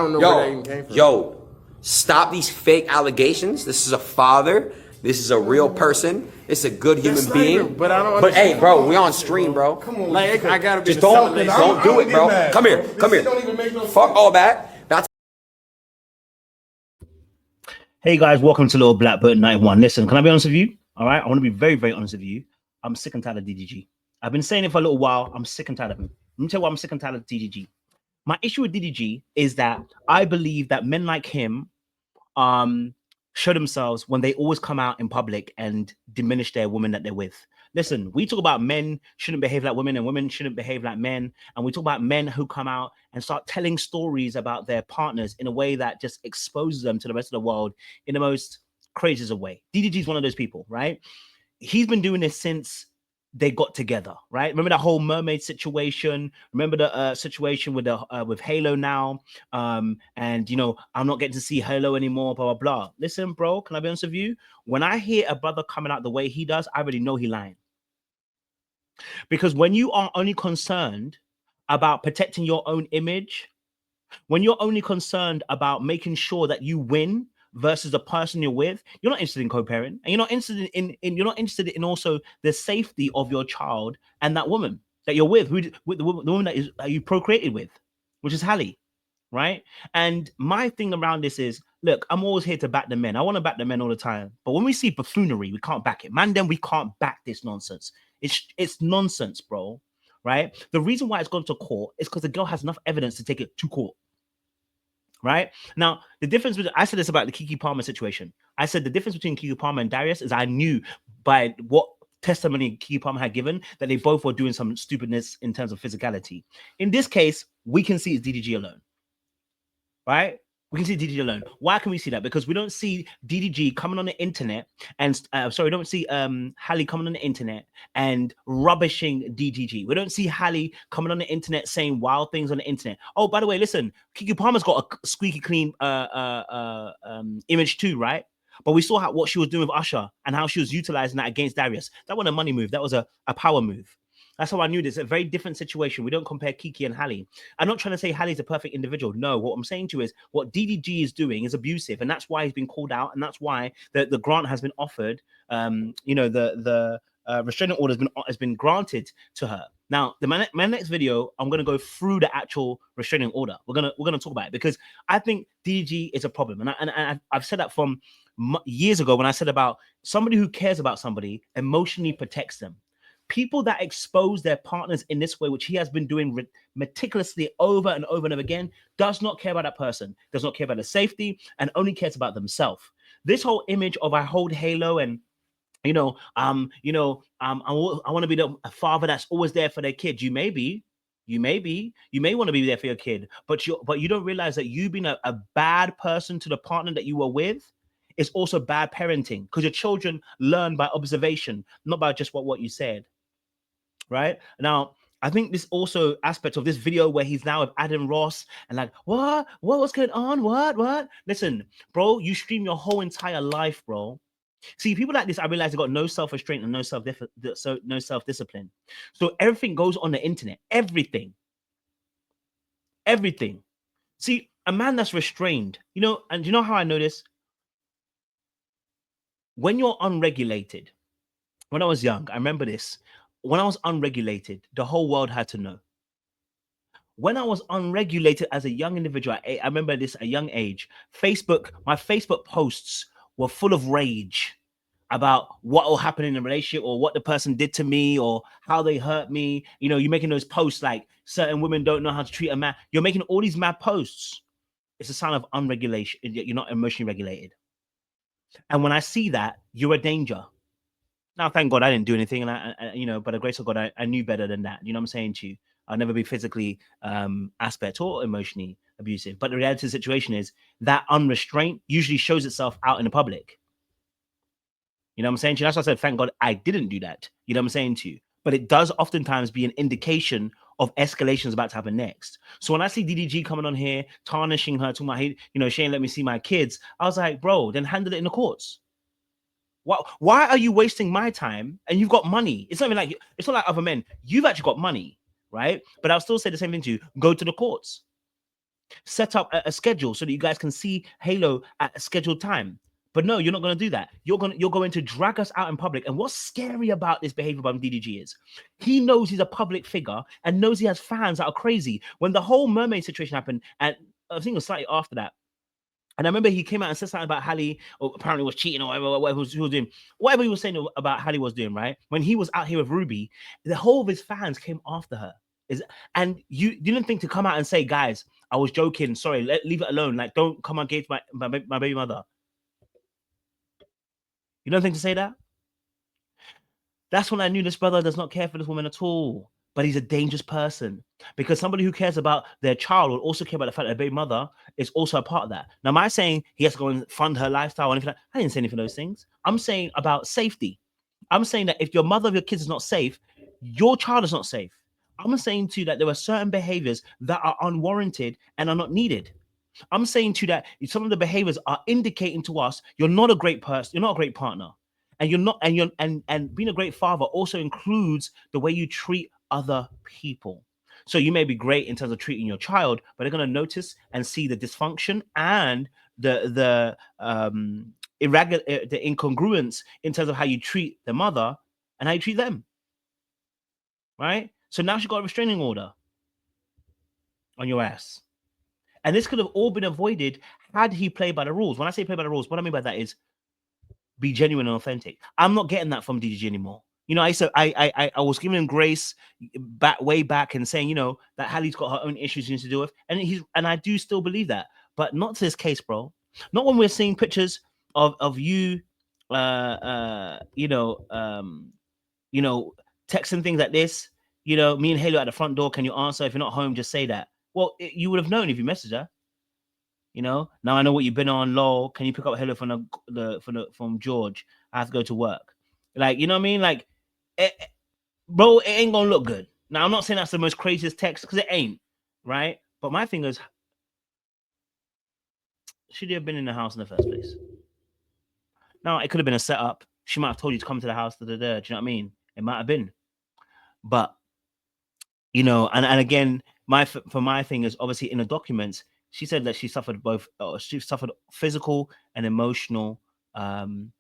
don't know where that even came from. Yo, stop these fake allegations. This is a father. This is a real person. It's a good human being. But I don't But hey, understand. bro, we on stream, bro. Come on, like I gotta be. Just don't do it, bro. Come here, come here. Don't even make no Fuck all that. That's. Hey guys, welcome to Little Blackbird 91. Listen, can I be honest with you? All right, I want to be very, very honest with you. I'm sick and tired of DDG. I've been saying it for a little while. I'm sick and tired of him. Let me tell you why I'm sick and tired of DDG. My issue with DDG is that I believe that men like him show themselves when they always come out in public and diminish their woman that they're with. Listen, we talk about men shouldn't behave like women and women shouldn't behave like men. And we talk about men who come out and start telling stories about their partners in a way that just exposes them to the rest of the world in the most craziest of way. DDG is one of those people, right? He's been doing this since they got together, right? Remember that whole mermaid situation? Remember the situation with Hale now? And you know, I'm not getting to see Hale anymore, blah, blah, blah. Listen, bro, can I be honest with you? When I hear a brother coming out the way he does, I already know he's lying. Because when you are only concerned about protecting your own image, when you're only concerned about making sure that you win versus the person you're with, you're not interested in co-parent, and you're not interested in also the safety of your child and that woman that you're with the woman that you procreated with, which is Hale, right? And my thing around this is, look, I'm always here to back the men. I want to back the men all the time, but when we see buffoonery, we can't back it, man. Then we can't back this nonsense. It's nonsense, bro. Right? The reason why it's gone to court is because the girl has enough evidence to take it to court. Right now, the difference with I said this about the Keke Palmer situation. I said the difference between Keke Palmer and Darius is I knew by what testimony Keke Palmer had given that they both were doing some stupidness in terms of physicality. In this case, we can see it's DDG alone, right? We can see DDG alone. Why can we see that? Because we don't see DDG coming on the internet and we don't see Hale coming on the internet and rubbishing DDG. We don't see Hale coming on the internet saying wild things on the internet. Oh, by the way, listen, Keke Palmer's got a squeaky clean image too, right? But we saw what she was doing with Usher and how she was utilizing that against Darius. That wasn't a money move. That was a power move. That's how I knew this. A very different situation. We don't compare Keke and Hale. I'm not trying to say Hale's a perfect individual. No, what I'm saying to you is what DDG is doing is abusive, and that's why he's been called out, and that's why the grant has been offered. You know, the restraining order has been granted to her. Now, my next video, I'm going to go through the actual restraining order. We're gonna talk about it because I think DDG is a problem, and I've said that from years ago when I said about somebody who cares about somebody emotionally protects them. People that expose their partners in this way, which he has been doing meticulously over and over and over again, does not care about that person, does not care about the safety, and only cares about themselves. This whole image of I hold Halo and I want to be a father that's always there for their kids. You may want to be there for your kid, but you don't realize that you being a bad person to the partner that you were with is also bad parenting, because your children learn by observation, not by just what you said. Right now, I think this also aspect of this video where he's now with Adam Ross and like, what's going on? What? Listen, bro, you stream your whole entire life, bro. See, people like this, I realize they got no self-restraint and no self-discipline. So everything goes on the internet. Everything. See, a man that's restrained, and you know how I know this? When you're unregulated, when I was young, I remember this. When I was unregulated, the whole world had to know. When I was unregulated as a young individual, I remember this at a young age, my Facebook posts were full of rage about what will happen in a relationship or what the person did to me or how they hurt me. You're making those posts like certain women don't know how to treat a man. You're making all these mad posts. It's a sign of unregulation. You're not emotionally regulated. And when I see that, you're a danger. Now, thank God I didn't do anything, and I by the grace of God, I knew better than that. You know what I'm saying to you? I'll never be physically aspect or emotionally abusive. But the reality of the situation is that unrestraint usually shows itself out in the public. You know what I'm saying to you? That's why I said, thank God I didn't do that. You know what I'm saying to you? But it does oftentimes be an indication of escalations about to happen next. So when I see DDG coming on here, tarnishing her, to my, she ain't let me see my kids, I was like, bro, then handle it in the courts. Why are you wasting my time? And you've got money. It's not like other men. You've actually got money, right? But I'll still say the same thing to you. Go to the courts. Set up a schedule so that you guys can see Halo at a scheduled time. But no, you're not going to do that. You're going to drag us out in public. And what's scary about this behavior by DDG is he knows he's a public figure and knows he has fans that are crazy. When the whole mermaid situation happened, and I think it was slightly after that, and I remember he came out and said something about Hale, or apparently was cheating, or whatever he was doing. Whatever he was saying about Hale was doing, right? When he was out here with Ruby, the whole of his fans came after her. And you didn't think to come out and say, guys, I was joking. Sorry, leave it alone. Like, don't come against my baby mother. You don't think to say that? That's when I knew this brother does not care for this woman at all. But he's a dangerous person, because somebody who cares about their child will also care about the fact that their baby mother is also a part of that. Now, am I saying he has to go and fund her lifestyle or anything like that? I didn't say anything of those things. I'm saying about safety. I'm saying that if your mother of your kids is not safe, your child is not safe. I'm saying to you that there are certain behaviors that are unwarranted and are not needed. I'm saying to you that some of the behaviors are indicating to us you're not a great person, you're not a great partner, and you're not, and being a great father also includes the way you treat other people. So you may be great in terms of treating your child, but they're going to notice and see the dysfunction and the irregular, the incongruence in terms of how you treat the mother and how you treat them. Right? So now she got a restraining order on your ass. And this could have all been avoided had he played by the rules. When I say play by the rules, what I mean by that is be genuine and authentic. I'm not getting that from DDG anymore. You know, I was giving him grace way back and saying, you know, that Hallie's got her own issues she needs to deal with, and I do still believe that, but not to this case, bro. Not when we're seeing pictures of you, you know, texting things like this. You know, me and Halo at the front door. Can you answer? If you're not home, just say that. Well, you would have known if you messaged her. You know, now I know what you've been on. Lol, can you pick up Halo from George? I have to go to work. Like, you know what I mean? Like, bro, it ain't gonna look good. Now, I'm not saying that's the most craziest text, because it ain't, right? But my thing is, should you have been in the house in the first place? Now, it could have been a setup. She might have told you to come to the house. Do you know what I mean? It might have been, but you know, and again, my thing is obviously in the documents. She said that she suffered both. She suffered physical and emotional harm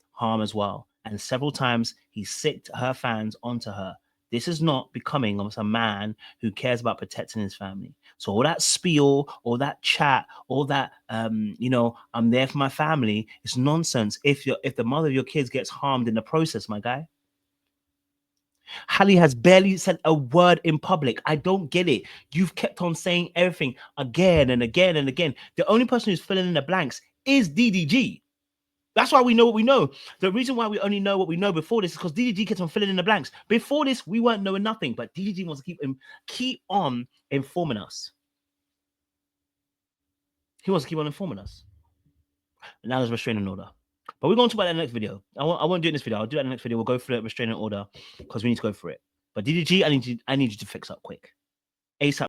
as well, and several times he sicked her fans onto her. This is not becoming almost a man who cares about protecting his family. So all that spiel, all that chat, all that you know, I'm there for my family, it's nonsense. If the mother of your kids gets harmed in the process, my guy. Halle has barely said a word in public. I don't get it. You've kept on saying everything again and again and again. The only person who's filling in the blanks is DDG. That's why we know what we know. The reason why we only know what we know before this is because DDG kept on filling in the blanks. Before this, we weren't knowing nothing, but DDG wants to keep on informing us. He wants to keep on informing us. And now there's restraining order. But we're going to talk about that in the next video. I won't do it in this video. I'll do that in the next video. We'll go through the restraining order because we need to go for it. But DDG, I need you to fix up quick. ASAP.